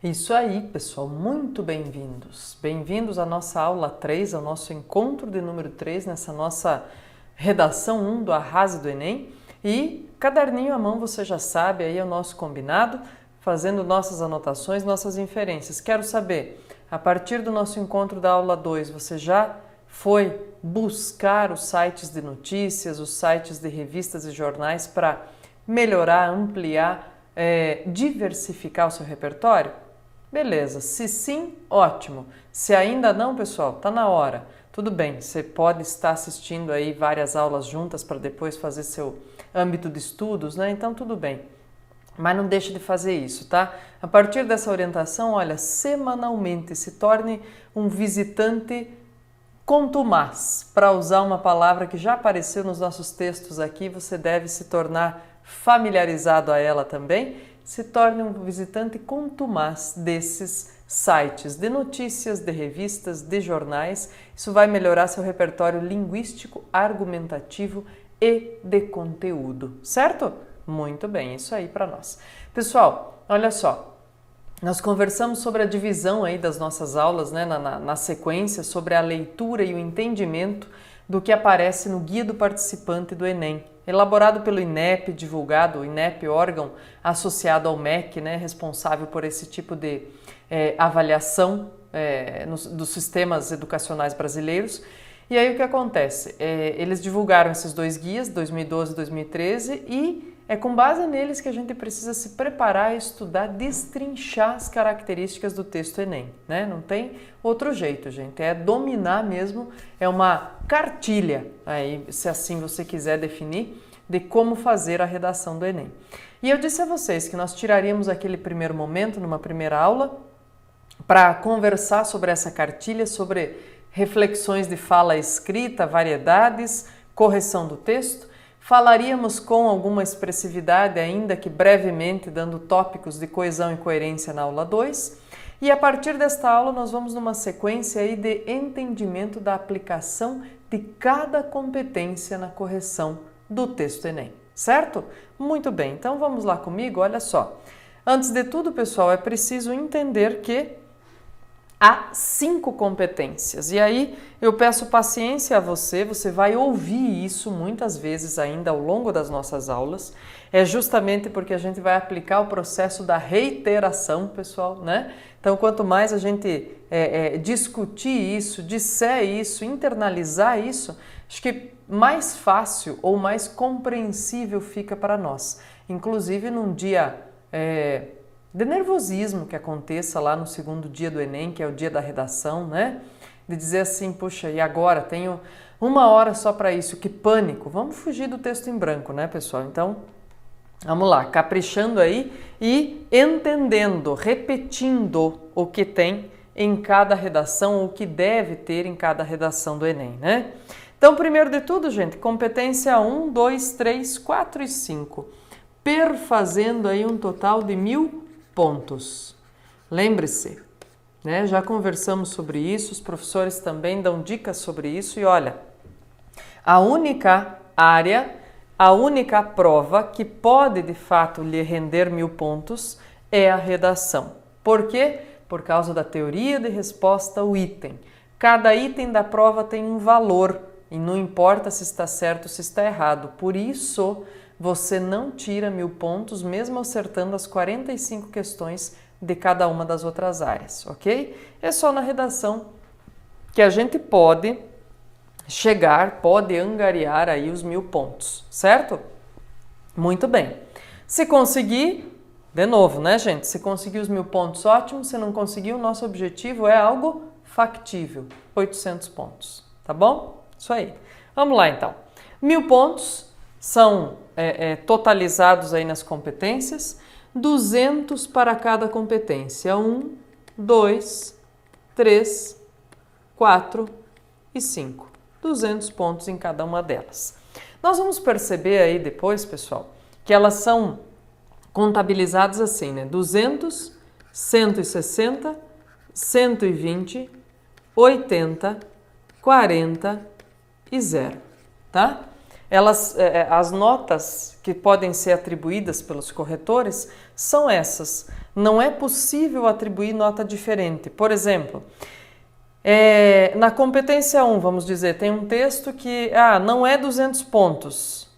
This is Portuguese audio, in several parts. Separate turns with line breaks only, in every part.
Isso aí, pessoal, muito bem-vindos. Bem-vindos à nossa aula 3, ao nosso encontro de número 3, nessa nossa redação 1 do Arrase do Enem. E caderninho à mão, você já sabe, aí é o nosso combinado, fazendo nossas anotações, nossas inferências. Quero saber, a partir do nosso encontro da aula 2, você já foi buscar os sites de notícias, os sites de revistas e jornais para melhorar, ampliar, diversificar o seu repertório? Beleza, se sim, ótimo. Se ainda não, pessoal, tá na hora. Tudo bem, você pode estar assistindo aí várias aulas juntas para depois fazer seu âmbito de estudos, né? Então tudo bem. Mas não deixe de fazer isso, tá? A partir dessa orientação, olha, semanalmente se torne um visitante contumaz. Para usar uma palavra que já apareceu nos nossos textos aqui, você deve se tornar familiarizado a ela também. Se torne um visitante contumaz desses sites de notícias, de revistas, de jornais. Isso vai melhorar seu repertório linguístico, argumentativo e de conteúdo, certo? Muito bem, isso aí para nós. Pessoal, olha só, nós conversamos sobre a divisão aí das nossas aulas, né, na sequência, sobre a leitura e o entendimento do que aparece no Guia do Participante do Enem, elaborado pelo INEP, divulgado, o INEP, órgão associado ao MEC, né, responsável por esse tipo de avaliação dos sistemas educacionais brasileiros. E aí o que acontece? Eles divulgaram esses dois guias, 2012 e 2013, e é com base neles que a gente precisa se preparar, estudar, destrinchar as características do texto Enem, né? Não tem outro jeito, gente. É dominar mesmo, é uma cartilha, aí, se assim você quiser definir, de como fazer a redação do Enem. E eu disse a vocês que nós tiraríamos aquele primeiro momento, numa primeira aula, para conversar sobre essa cartilha, sobre reflexões de fala escrita, variedades, correção do texto. Falaríamos com alguma expressividade, ainda que brevemente, dando tópicos de coesão e coerência na aula 2. E a partir desta aula nós vamos numa sequência aí de entendimento da aplicação de cada competência na correção do texto Enem, certo? Muito bem, então vamos lá comigo, olha só. Antes de tudo, pessoal, é preciso entender que há 5 competências. E aí eu peço paciência a você, você vai ouvir isso muitas vezes ainda ao longo das nossas aulas. É justamente porque a gente vai aplicar o processo da reiteração, pessoal, né? Então, quanto mais a gente discutir isso, disser isso, internalizar isso, acho que mais fácil ou mais compreensível fica para nós. Inclusive num dia de nervosismo que aconteça lá no segundo dia do Enem, que é o dia da redação, né? De dizer assim, puxa, e agora? Tenho 1 hora só para isso, que pânico! Vamos fugir do texto em branco, né, pessoal? Então, vamos lá, caprichando aí e entendendo, repetindo o que tem em cada redação, o que deve ter em cada redação do Enem, né? Então, primeiro de tudo, gente, competência 1, 2, 3, 4 e 5. Perfazendo aí um total de 1000 pontos. Lembre-se, né? Já conversamos sobre isso, os professores também dão dicas sobre isso e olha, a única área, a única prova que pode de fato lhe render 1000 pontos é a redação. Por quê? Por causa da teoria de resposta ao item. Cada item da prova tem um valor e não importa se está certo ou se está errado. Por isso, você não tira 1000 pontos, mesmo acertando as 45 questões de cada uma das outras áreas, ok? É só na redação que a gente pode chegar, pode angariar aí os 1000 pontos, certo? Muito bem. Se conseguir, de novo, né, gente? Se conseguir os 1000 pontos, ótimo. Se não conseguir, o nosso objetivo é algo factível, 800 pontos, tá bom? Isso aí. Vamos lá, então. 1000 pontos são totalizados aí nas competências, 200 para cada competência, 1, 2, 3, 4 e 5. 200 pontos em cada uma delas. Nós vamos perceber aí depois, pessoal, que elas são contabilizadas assim, né? 200, 160, 120, 80, 40 e 0, tá? As notas que podem ser atribuídas pelos corretores são essas. Não é possível atribuir nota diferente. Por exemplo, na competência 1, vamos dizer, tem um texto que não é 200 pontos.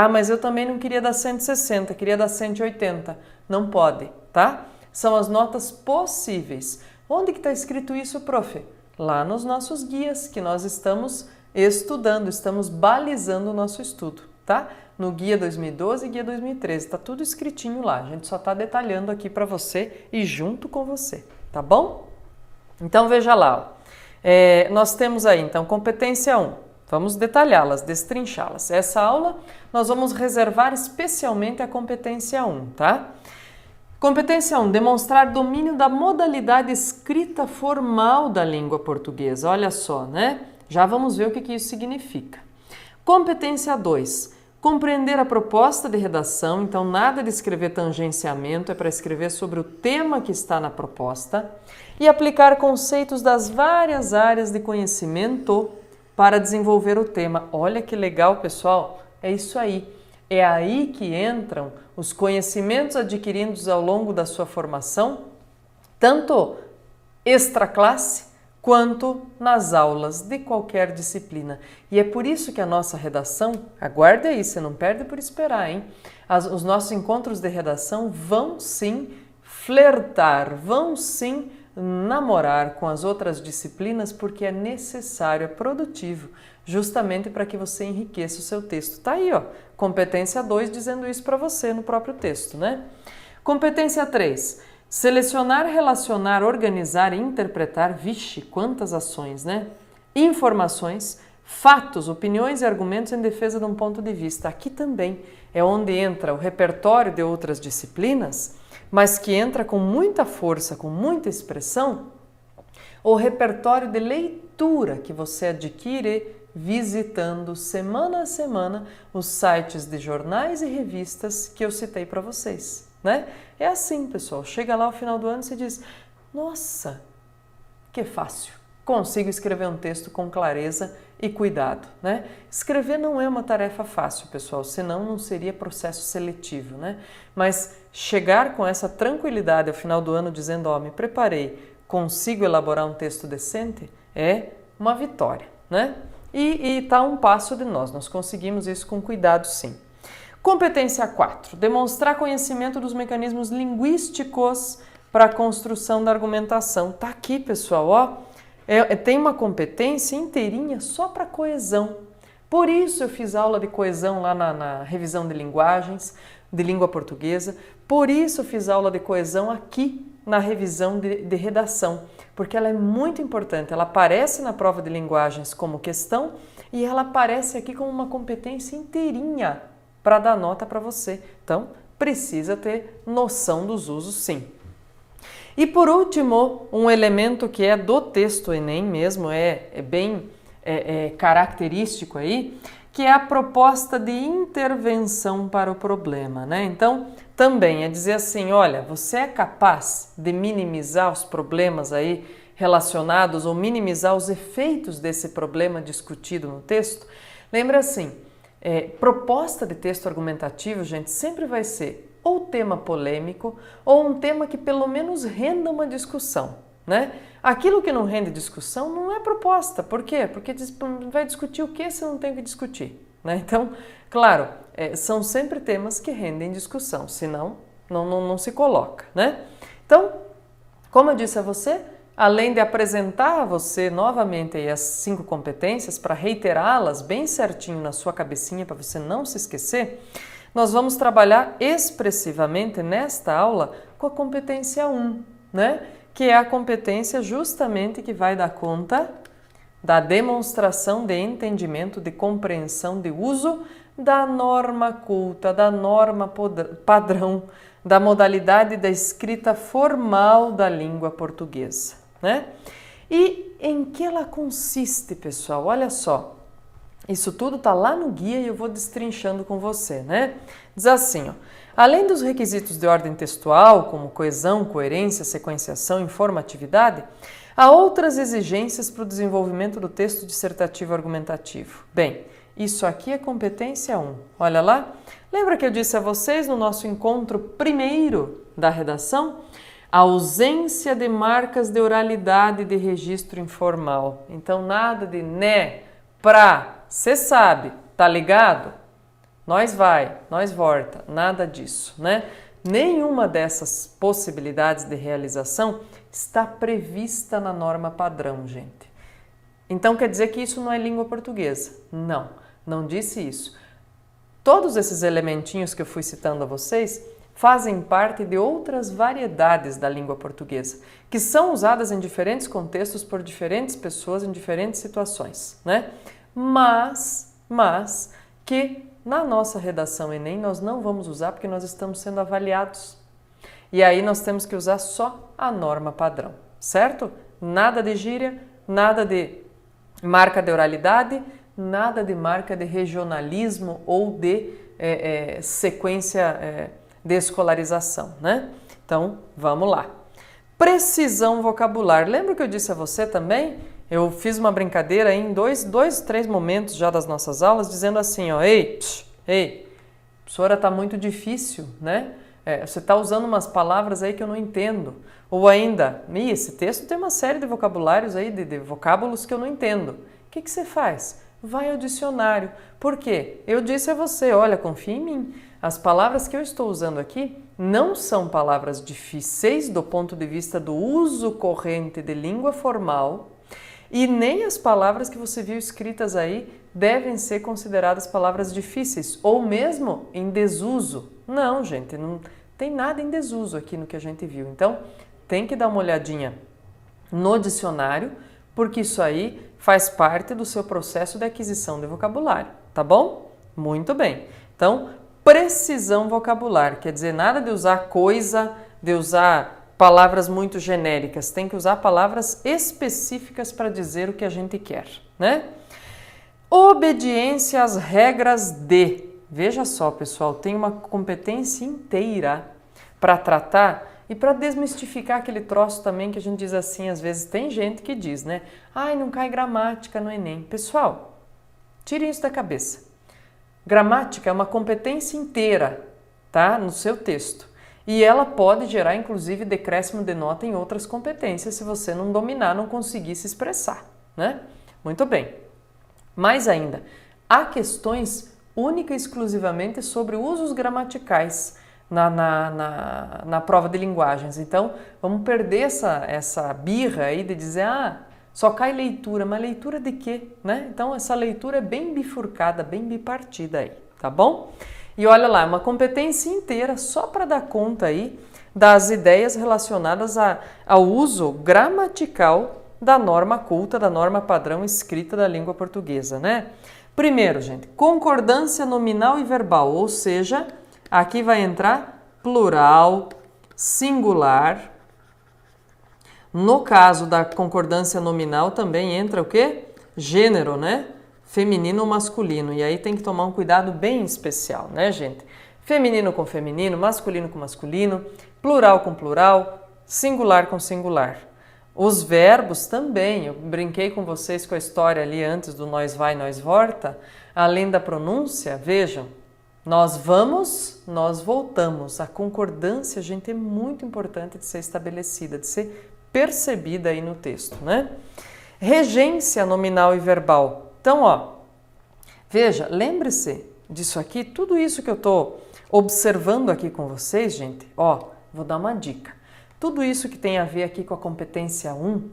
Mas eu também não queria dar 160, queria dar 180. Não pode, tá? São as notas possíveis. Onde que está escrito isso, prof? Lá nos nossos guias que nós estamos estudando, estamos balizando o nosso estudo, tá? No guia 2012 e guia 2013, tá tudo escritinho lá. A gente só está detalhando aqui para você e junto com você, tá bom? Então veja lá, ó. Nós temos aí, então, competência 1. Vamos detalhá-las, destrinchá-las. Essa aula nós vamos reservar especialmente a competência 1, tá? Competência 1, demonstrar domínio da modalidade escrita formal da língua portuguesa. Olha só, né? Já vamos ver o que isso significa. Competência 2, compreender a proposta de redação. Então, nada de escrever tangenciamento, é para escrever sobre o tema que está na proposta. E aplicar conceitos das várias áreas de conhecimento para desenvolver o tema. Olha que legal, pessoal. É isso aí. É aí que entram os conhecimentos adquiridos ao longo da sua formação, tanto extra classe quanto nas aulas de qualquer disciplina. E é por isso que a nossa redação, aguarde aí, você não perde por esperar, hein? Os nossos encontros de redação vão sim flertar, vão sim namorar com as outras disciplinas, porque é necessário, é produtivo, justamente para que você enriqueça o seu texto. Tá aí, ó, competência 2 dizendo isso para você no próprio texto, né? Competência 3, selecionar, relacionar, organizar e interpretar, vixe, quantas ações, né? Informações, fatos, opiniões e argumentos em defesa de um ponto de vista. Aqui também é onde entra o repertório de outras disciplinas, mas que entra com muita força, com muita expressão, o repertório de leitura que você adquire visitando semana a semana os sites de jornais e revistas que eu citei para vocês, né? É assim, pessoal, chega lá ao final do ano e você diz, nossa, que fácil, consigo escrever um texto com clareza e cuidado, né? Escrever não é uma tarefa fácil, pessoal, senão não seria processo seletivo, né? Mas chegar com essa tranquilidade ao final do ano dizendo, ó, me preparei, consigo elaborar um texto decente, é uma vitória, né? E está a um passo de nós conseguimos isso com cuidado, sim. Competência 4, demonstrar conhecimento dos mecanismos linguísticos para a construção da argumentação. Tá aqui, pessoal, ó. Tem uma competência inteirinha só para coesão. Por isso eu fiz aula de coesão lá na revisão de linguagens, de língua portuguesa. Por isso eu fiz aula de coesão aqui na revisão de redação, porque ela é muito importante. Ela aparece na prova de linguagens como questão e ela aparece aqui como uma competência inteirinha para dar nota para você. Então, precisa ter noção dos usos, sim. E por último, um elemento que é do texto Enem mesmo, é bem característico aí, que é a proposta de intervenção para o problema, né? Então, também é dizer assim, olha, você é capaz de minimizar os problemas aí relacionados ou minimizar os efeitos desse problema discutido no texto? Lembra assim, proposta de texto argumentativo, gente, sempre vai ser ou tema polêmico ou um tema que pelo menos renda uma discussão, né? Aquilo que não rende discussão não é proposta. Por quê? Porque vai discutir o que se não tem o que discutir, né? Então, claro, são sempre temas que rendem discussão, senão não se coloca, né? Então, como eu disse a você, além de apresentar a você novamente aí as 5 competências para reiterá-las bem certinho na sua cabecinha para você não se esquecer, nós vamos trabalhar expressivamente nesta aula com a competência 1, né? Que é a competência justamente que vai dar conta da demonstração de entendimento, de compreensão, de uso da norma culta, da norma padrão, da modalidade da escrita formal da língua portuguesa, né? E em que ela consiste, pessoal? Olha só. Isso tudo está lá no guia e eu vou destrinchando com você, né? Diz assim, ó, além dos requisitos de ordem textual, como coesão, coerência, sequenciação, informatividade, há outras exigências para o desenvolvimento do texto dissertativo argumentativo. Bem, Isso aqui é competência 1. Olha lá. Lembra que eu disse a vocês no nosso encontro primeiro da redação? A ausência de marcas de oralidade de registro informal. Então, nada de né, pra, cê sabe, tá ligado? Nós vai, nós volta, nada disso, né? Nenhuma dessas possibilidades de realização está prevista na norma padrão, gente. Então, quer dizer que isso não é língua portuguesa? Não, não disse isso. Todos esses elementinhos que eu fui citando a vocês fazem parte de outras variedades da língua portuguesa, que são usadas em diferentes contextos por diferentes pessoas em diferentes situações, né? Mas que na nossa redação Enem nós não vamos usar porque nós estamos sendo avaliados. E aí nós temos que usar só a norma padrão, certo? Nada de gíria, nada de marca de oralidade, nada de marca de regionalismo ou de sequência de escolarização, né? Então, vamos lá. Precisão vocabular. Lembra que eu disse a você também? Eu fiz uma brincadeira em três momentos já das nossas aulas, dizendo assim, ó, ei, professora, tá muito difícil, né? Você está usando umas palavras aí que eu não entendo. Ou ainda, esse texto tem uma série de vocabulários aí, de vocábulos que eu não entendo. O que você faz? Vai ao dicionário. Por quê? Eu disse a você, olha, confia em mim. As palavras que eu estou usando aqui não são palavras difíceis do ponto de vista do uso corrente de língua formal e nem as palavras que você viu escritas aí devem ser consideradas palavras difíceis ou mesmo em desuso. Não, gente, não tem nada em desuso aqui no que a gente viu. Então, tem que dar uma olhadinha no dicionário, porque isso aí faz parte do seu processo de aquisição de vocabulário, tá bom? Muito bem. Então, precisão vocabular, quer dizer, nada de usar coisa, de usar palavras muito genéricas, tem que usar palavras específicas para dizer o que a gente quer, né? Obediência às regras de. Veja só, pessoal, tem uma competência inteira para tratar e para desmistificar aquele troço também que a gente diz assim, às vezes tem gente que diz, né? Ai, não cai gramática no Enem. Pessoal, tirem isso da cabeça. Gramática é uma competência inteira, tá? No seu texto. E ela pode gerar, inclusive, decréscimo de nota em outras competências se você não dominar, não conseguir se expressar, né? Muito bem. Mais ainda, há questões única e exclusivamente sobre usos gramaticais na prova de linguagens. Então, vamos perder essa birra aí de dizer, só cai leitura, mas leitura de quê? Né? Então, essa leitura é bem bifurcada, bem bipartida aí, tá bom? E olha lá, uma competência inteira só para dar conta aí das ideias relacionadas ao uso gramatical da norma culta, da norma padrão escrita da língua portuguesa, né? Primeiro, gente, concordância nominal e verbal, ou seja, aqui vai entrar plural, singular. No caso da concordância nominal também entra o quê? Gênero, né? Feminino ou masculino. E aí tem que tomar um cuidado bem especial, né, gente? Feminino com feminino, masculino com masculino, plural com plural, singular com singular. Os verbos também, eu brinquei com vocês com a história ali antes do nós vai, nós volta. Além da pronúncia, vejam, nós vamos, nós voltamos. A concordância, gente, é muito importante de ser estabelecida, de ser percebida aí no texto, né? Regência nominal e verbal. Então, ó, veja, lembre-se disso aqui, tudo isso que eu estou observando aqui com vocês, gente, ó, vou dar uma dica. Tudo isso que tem a ver aqui com a competência 1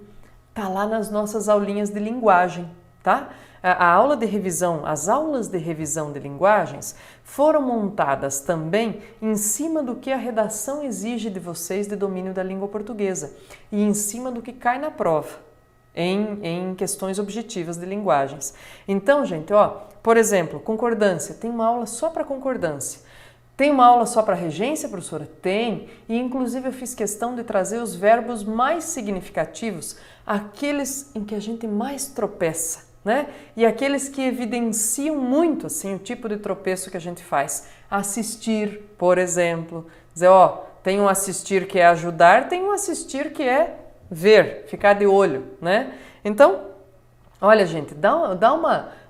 tá lá nas nossas aulinhas de linguagem, tá? A aula de revisão, as aulas de revisão de linguagens foram montadas também em cima do que a redação exige de vocês de domínio da língua portuguesa e em cima do que cai na prova em questões objetivas de linguagens. Então, gente, ó, por exemplo, concordância, tem uma aula só para concordância. Tem uma aula só para regência, professora? Tem. E, inclusive, eu fiz questão de trazer os verbos mais significativos, aqueles em que a gente mais tropeça, né? E aqueles que evidenciam muito, assim, o tipo de tropeço que a gente faz. Assistir, por exemplo. Dizer, ó, tem um assistir que é ajudar, tem um assistir que é ver, ficar de olho, né? Então, olha, gente, dá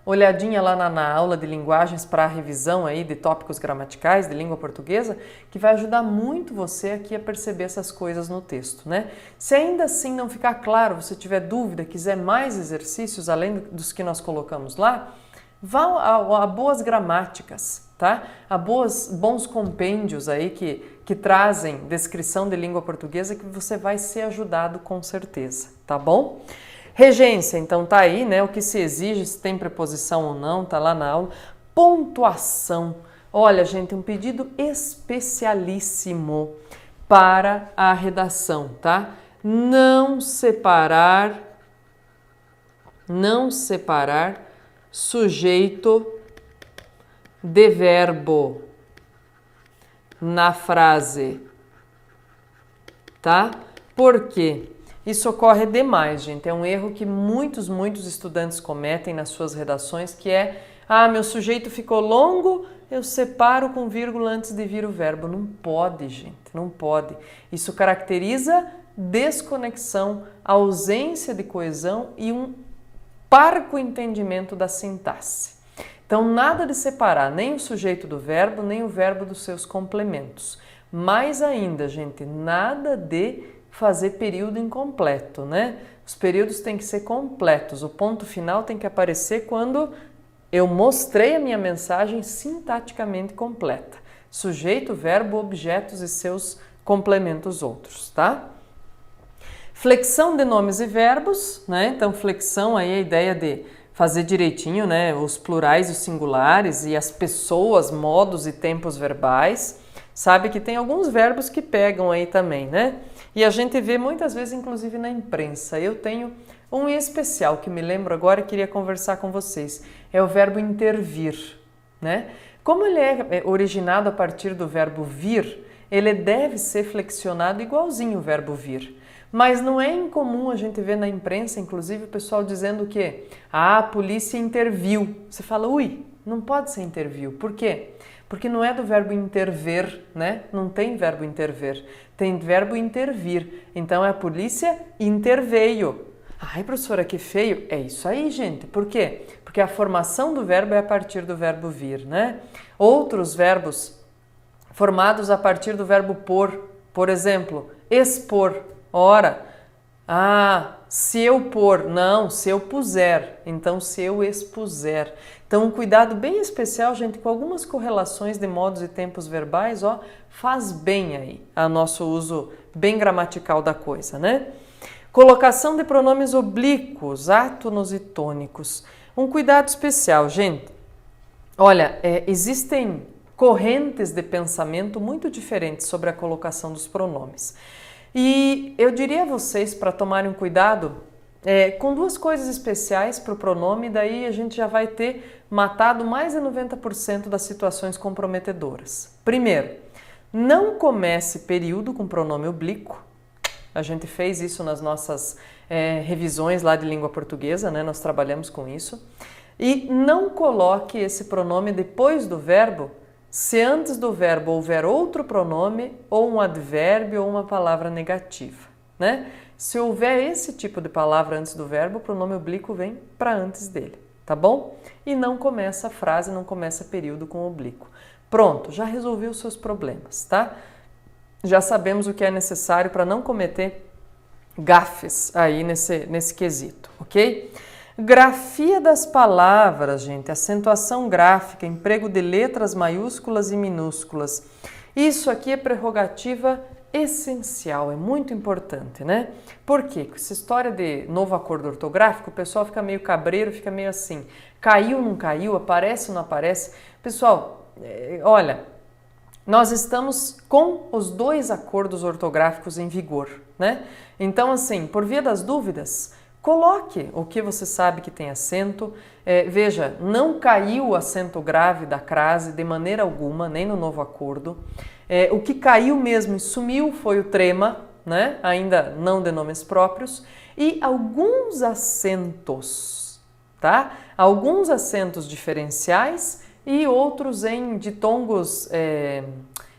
olhadinha lá na aula de linguagens para a revisão aí de tópicos gramaticais de língua portuguesa, que vai ajudar muito você aqui a perceber essas coisas no texto, né? Se ainda assim não ficar claro, você tiver dúvida, quiser mais exercícios além dos que nós colocamos lá, vá a boas gramáticas, tá? A bons compêndios aí que trazem descrição de língua portuguesa que você vai ser ajudado com certeza, tá bom? Regência, então tá aí, né? O que se exige, se tem preposição ou não, tá lá na aula. Pontuação. Olha, gente, um pedido especialíssimo para a redação, tá? Não separar sujeito de verbo na frase, tá? Por quê? Isso ocorre demais, gente. É um erro que muitos estudantes cometem nas suas redações, que é, meu sujeito ficou longo, eu separo com vírgula antes de vir o verbo. Não pode, gente, não pode. Isso caracteriza desconexão, ausência de coesão e um parco entendimento da sintaxe. Então, nada de separar nem o sujeito do verbo, nem o verbo dos seus complementos. Mais ainda, gente, nada de fazer período incompleto, né? Os períodos têm que ser completos. O ponto final tem que aparecer quando eu mostrei a minha mensagem sintaticamente completa. Sujeito, verbo, objetos e seus complementos outros, tá? Flexão de nomes e verbos, né? Então, flexão aí é a ideia de fazer direitinho, né? Os plurais e os singulares e as pessoas, modos e tempos verbais. Sabe que tem alguns verbos que pegam aí também, né? E a gente vê muitas vezes, inclusive na imprensa. Eu tenho um em especial que me lembro agora e queria conversar com vocês. É o verbo intervir, né? Como ele é originado a partir do verbo vir, ele deve ser flexionado igualzinho o verbo vir. Mas não é incomum a gente ver na imprensa, inclusive, o pessoal dizendo que a polícia interviu. Você fala, ui, não pode ser interviu. Por quê? Porque não é do verbo interver, né? Não tem verbo interver, tem verbo intervir. Então, a polícia interveio. Ai, professora, que feio. É isso aí, gente. Por quê? Porque a formação do verbo é a partir do verbo vir, né? Outros verbos formados a partir do verbo pôr. Por exemplo, expor. Ora, se eu pôr, não, se eu puser, então se eu expuser. Então, um cuidado bem especial, gente, com algumas correlações de modos e tempos verbais, faz bem aí ao nosso uso bem gramatical da coisa, né? Colocação de pronomes oblíquos, átonos e tônicos. Um cuidado especial, gente. Olha, existem correntes de pensamento muito diferentes sobre a colocação dos pronomes. E eu diria a vocês para tomarem cuidado com duas coisas especiais para o pronome, daí a gente já vai ter matado mais de 90% das situações comprometedoras. Primeiro, não comece período com pronome oblíquo. A gente fez isso nas nossas revisões lá de língua portuguesa, né? Nós trabalhamos com isso. E não coloque esse pronome depois do verbo se antes do verbo houver outro pronome, ou um advérbio, ou uma palavra negativa, né? Se houver esse tipo de palavra antes do verbo, o pronome oblíquo vem para antes dele, tá bom? E não começa a frase, não começa período com oblíquo. Pronto, já resolvi os seus problemas, tá? Já sabemos o que é necessário para não cometer gafes aí nesse quesito, ok? Grafia das palavras, gente, acentuação gráfica, emprego de letras maiúsculas e minúsculas. Isso aqui é prerrogativa essencial, é muito importante, né? Por quê? Com essa história de novo acordo ortográfico, o pessoal fica meio cabreiro, fica meio assim, caiu, não caiu, aparece ou não aparece. Pessoal, olha, nós estamos com os 2 acordos ortográficos em vigor, né? Então, assim, por via das dúvidas, coloque o que você sabe que tem acento. Veja, não caiu o acento grave da crase de maneira alguma, nem no novo acordo. O que caiu mesmo e sumiu foi o trema, né? Ainda não de nomes próprios. E alguns acentos, tá? Alguns acentos diferenciais e outros em ditongos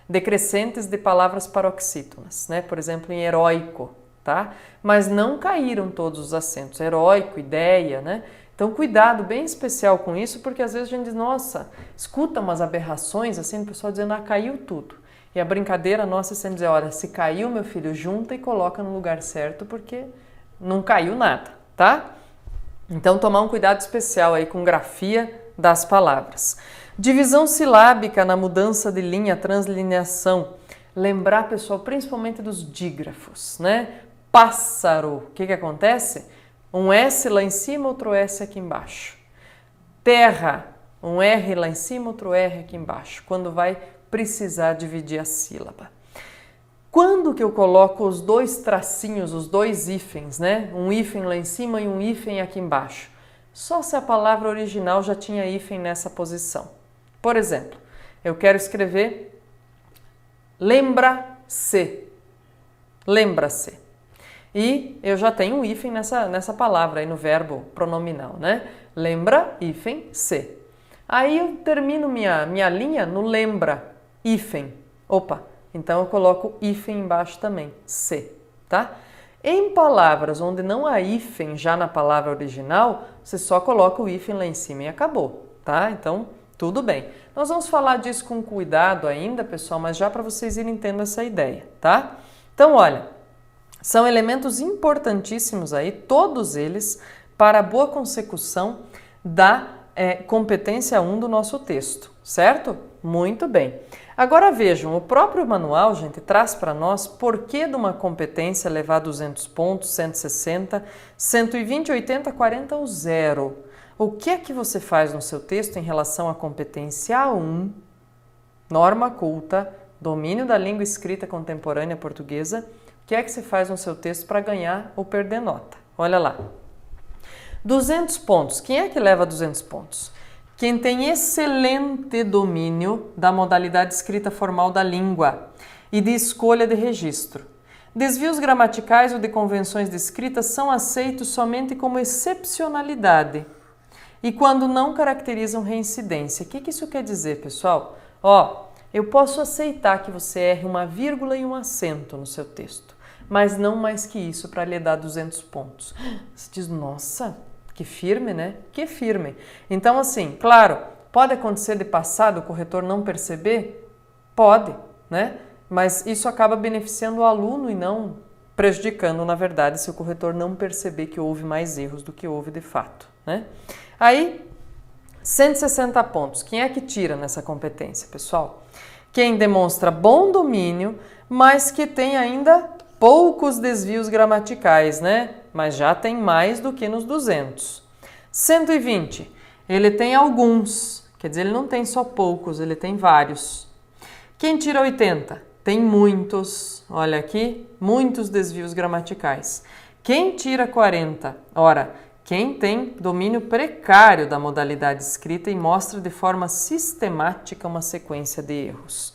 decrescentes de palavras paroxítonas, né? Por exemplo, em heróico. Tá? Mas não caíram todos os acentos, heróico, ideia, né? Então, Então, cuidado bem especial com isso, porque às vezes a gente diz, nossa, escuta umas aberrações, assim, o pessoal dizendo, caiu tudo. E a brincadeira nossa é sempre dizer, olha, se caiu, meu filho, junta e coloca no lugar certo, porque não caiu nada, tá? Então, tomar um cuidado especial aí com grafia das palavras. Divisão silábica na mudança de linha, translineação. Lembrar, pessoal, principalmente dos dígrafos, né? Pássaro, o que acontece? Um S lá em cima, outro S aqui embaixo. Terra, um R lá em cima, outro R aqui embaixo, quando vai precisar dividir a sílaba. Quando que eu coloco os dois tracinhos, os dois hífens, né? Um hífen lá em cima e um hífen aqui embaixo? Só se a palavra original já tinha hífen nessa posição. Por exemplo, eu quero escrever lembra-se. Lembra-se. E eu já tenho um hífen nessa palavra aí no verbo pronominal, né? Lembra, hífen, se. Aí eu termino minha linha no lembra, hífen. Opa, então eu coloco hífen embaixo também, se, tá? Em palavras onde não há hífen já na palavra original, você só coloca o hífen lá em cima e acabou, tá? Então, tudo bem. Nós vamos falar disso com cuidado ainda, pessoal, mas já para vocês irem tendo essa ideia, tá? Então, olha, são elementos importantíssimos aí, todos eles, para a boa consecução da competência 1 do nosso texto, certo? Muito bem. Agora vejam, o próprio manual, gente, traz para nós porquê de uma competência levar 200 pontos, 160, 120, 80, 40 ou 0. O que é que você faz no seu texto em relação à competência 1, norma culta, domínio da língua escrita contemporânea portuguesa? O que é que você faz no seu texto para ganhar ou perder nota? Olha lá. 200 pontos. Quem é que leva 200 pontos? Quem tem excelente domínio da modalidade escrita formal da língua e de escolha de registro. Desvios gramaticais ou de convenções de escrita são aceitos somente como excepcionalidade e quando não caracterizam reincidência. O que isso quer dizer, pessoal? Eu posso aceitar que você erre uma vírgula e um acento no seu texto, mas não mais que isso para lhe dar 200 pontos. Você diz, nossa, que firme, né? Que firme. Então, assim, claro, pode acontecer de passado o corretor não perceber? Pode, né? Mas isso acaba beneficiando o aluno e não prejudicando, na verdade, se o corretor não perceber que houve mais erros do que houve de fato, né? Aí, 160 pontos. Quem é que tira nessa competência, pessoal? Quem demonstra bom domínio, mas que tem ainda poucos desvios gramaticais, né? Mas já tem mais do que nos 200. 120. Ele tem alguns, quer dizer, ele não tem só poucos, ele tem vários. Quem tira 80? Tem muitos, olha aqui, muitos desvios gramaticais. Quem tira 40? Ora, quem tem domínio precário da modalidade escrita e mostra de forma sistemática uma sequência de erros.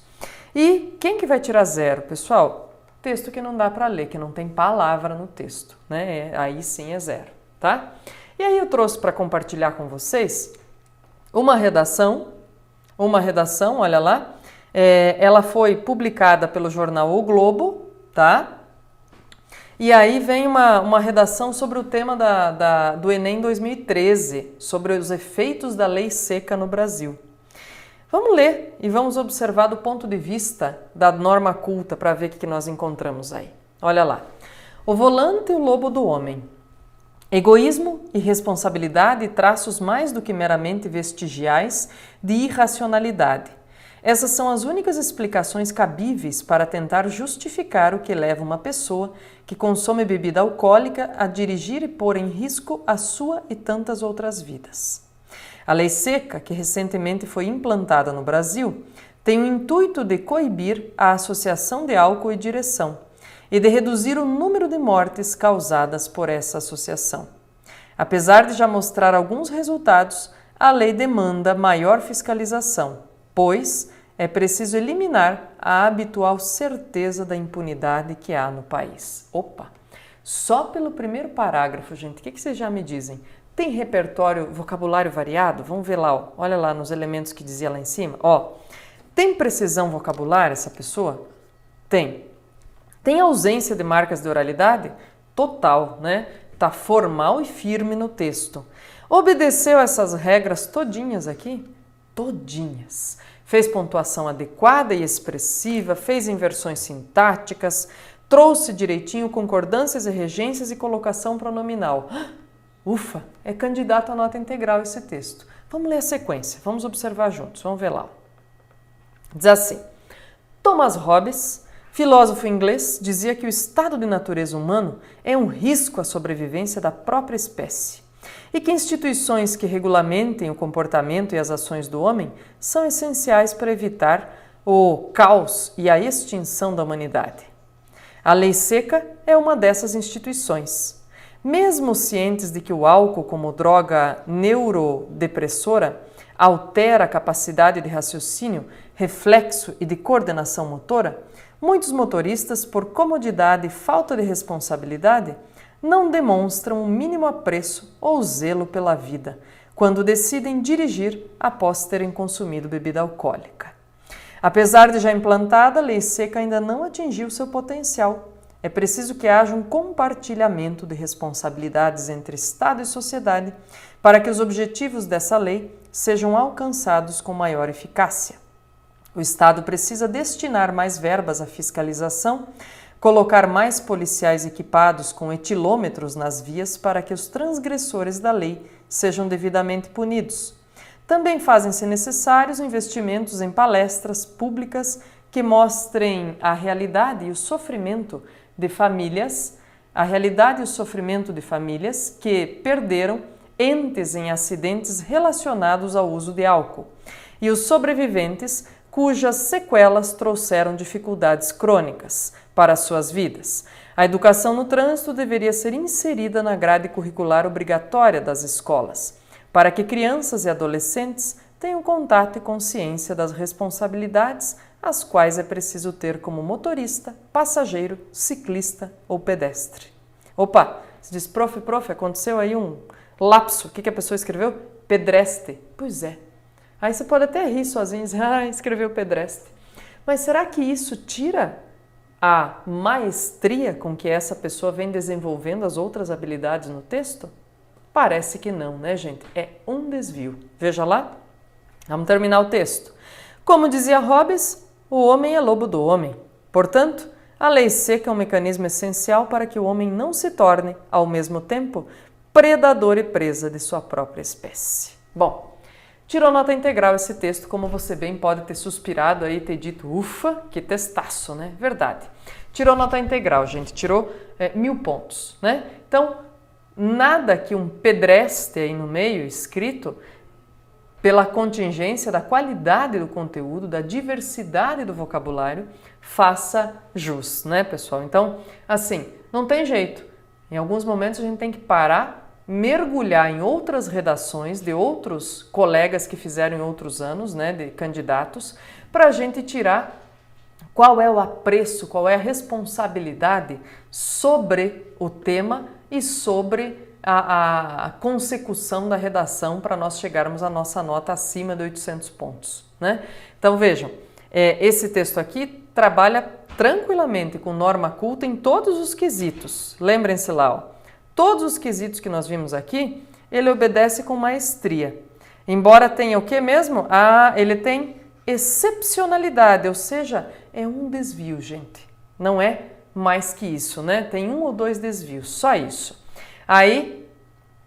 E quem que vai tirar 0, pessoal? Texto que não dá para ler, que não tem palavra no texto, né? Aí sim é 0, tá? E aí eu trouxe para compartilhar com vocês uma redação, olha lá, ela foi publicada pelo jornal O Globo, tá? E aí vem uma redação sobre o tema do Enem 2013, sobre os efeitos da lei seca no Brasil. Vamos ler e vamos observar do ponto de vista da norma culta para ver o que nós encontramos aí. Olha lá. O volante e o lobo do homem. Egoísmo, irresponsabilidade e traços mais do que meramente vestigiais de irracionalidade. Essas são as únicas explicações cabíveis para tentar justificar o que leva uma pessoa que consome bebida alcoólica a dirigir e pôr em risco a sua e tantas outras vidas. A lei seca, que recentemente foi implantada no Brasil, tem o intuito de coibir a associação de álcool e direção e de reduzir o número de mortes causadas por essa associação. Apesar de já mostrar alguns resultados, a lei demanda maior fiscalização, pois é preciso eliminar a habitual certeza da impunidade que há no país. Opa! Só pelo primeiro parágrafo, gente, o que vocês já me dizem? Tem repertório, vocabulário variado? Vamos ver lá, ó. Olha lá nos elementos que dizia lá em cima. Ó, tem precisão vocabular essa pessoa? Tem. Tem ausência de marcas de oralidade? Total, né? Tá formal e firme no texto. Obedeceu essas regras todinhas aqui? Todinhas. Fez pontuação adequada e expressiva, fez inversões sintáticas, trouxe direitinho concordâncias e regências e colocação pronominal. Ufa, é candidato a nota integral esse texto. Vamos ler a sequência, vamos observar juntos, vamos ver lá. Diz assim: Thomas Hobbes, filósofo inglês, dizia que o estado de natureza humano é um risco à sobrevivência da própria espécie e que instituições que regulamentem o comportamento e as ações do homem são essenciais para evitar o caos e a extinção da humanidade. A lei seca é uma dessas instituições. Mesmo cientes de que o álcool, como droga neurodepressora, altera a capacidade de raciocínio, reflexo e de coordenação motora, muitos motoristas, por comodidade e falta de responsabilidade, não demonstram o mínimo apreço ou zelo pela vida quando decidem dirigir após terem consumido bebida alcoólica. Apesar de já implantada, a lei seca ainda não atingiu seu potencial. É preciso que haja um compartilhamento de responsabilidades entre Estado e sociedade para que os objetivos dessa lei sejam alcançados com maior eficácia. O Estado precisa destinar mais verbas à fiscalização, colocar mais policiais equipados com etilômetros nas vias para que os transgressores da lei sejam devidamente punidos. Também fazem-se necessários investimentos em palestras públicas que mostrem a realidade e o sofrimento de famílias, que perderam entes em acidentes relacionados ao uso de álcool e os sobreviventes cujas sequelas trouxeram dificuldades crônicas para suas vidas. A educação no trânsito deveria ser inserida na grade curricular obrigatória das escolas, para que crianças e adolescentes tenham contato e consciência das responsabilidades as quais é preciso ter como motorista, passageiro, ciclista ou pedestre. Opa, se diz, prof, aconteceu aí um lapso. O que a pessoa escreveu? Pedestre. Pois é. Aí você pode até rir sozinho e dizer, escreveu pedestre. Mas será que isso tira a maestria com que essa pessoa vem desenvolvendo as outras habilidades no texto? Parece que não, né, gente? É um desvio. Veja lá. Vamos terminar o texto. Como dizia Hobbes, o homem é lobo do homem. Portanto, a lei seca é um mecanismo essencial para que o homem não se torne, ao mesmo tempo, predador e presa de sua própria espécie. Bom, tirou nota integral esse texto, como você bem pode ter suspirado aí e ter dito, ufa, que testaço, né? Verdade. Tirou nota integral, gente, tirou 1000 pontos, né? Então, nada que um pedestre aí no meio escrito, pela contingência da qualidade do conteúdo, da diversidade do vocabulário, faça jus, né, pessoal? Então, assim, não tem jeito. Em alguns momentos a gente tem que parar, mergulhar em outras redações de outros colegas que fizeram em outros anos, né, de candidatos, para a gente tirar qual é o apreço, qual é a responsabilidade sobre o tema e sobre a consecução da redação para nós chegarmos à nossa nota acima de 800 pontos, né? Então vejam, esse texto aqui trabalha tranquilamente com norma culta em todos os quesitos. Lembrem-se lá, ó, todos os quesitos que nós vimos aqui, ele obedece com maestria. Embora tenha o que mesmo? Ele tem excepcionalidade, ou seja, é um desvio, gente. Não é mais que isso, né? Tem 1 ou 2 desvios, só isso. Aí,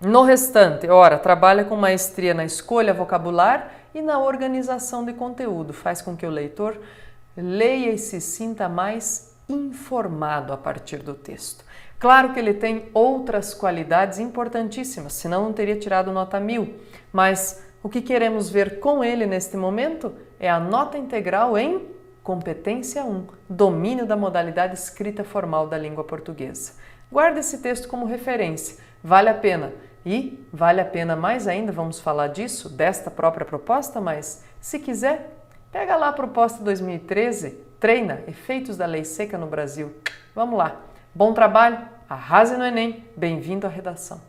no restante, trabalha com maestria na escolha vocabular e na organização de conteúdo. Faz com que o leitor leia e se sinta mais informado a partir do texto. Claro que ele tem outras qualidades importantíssimas, senão não teria tirado nota 1000. Mas o que queremos ver com ele neste momento é a nota integral em competência 1, domínio da modalidade escrita formal da língua portuguesa. Guarde esse texto como referência, vale a pena. E vale a pena mais ainda, vamos falar disso, desta própria proposta, mas se quiser, pega lá a proposta 2013, treina efeitos da lei seca no Brasil. Vamos lá, bom trabalho, arrase no Enem, bem-vindo à redação.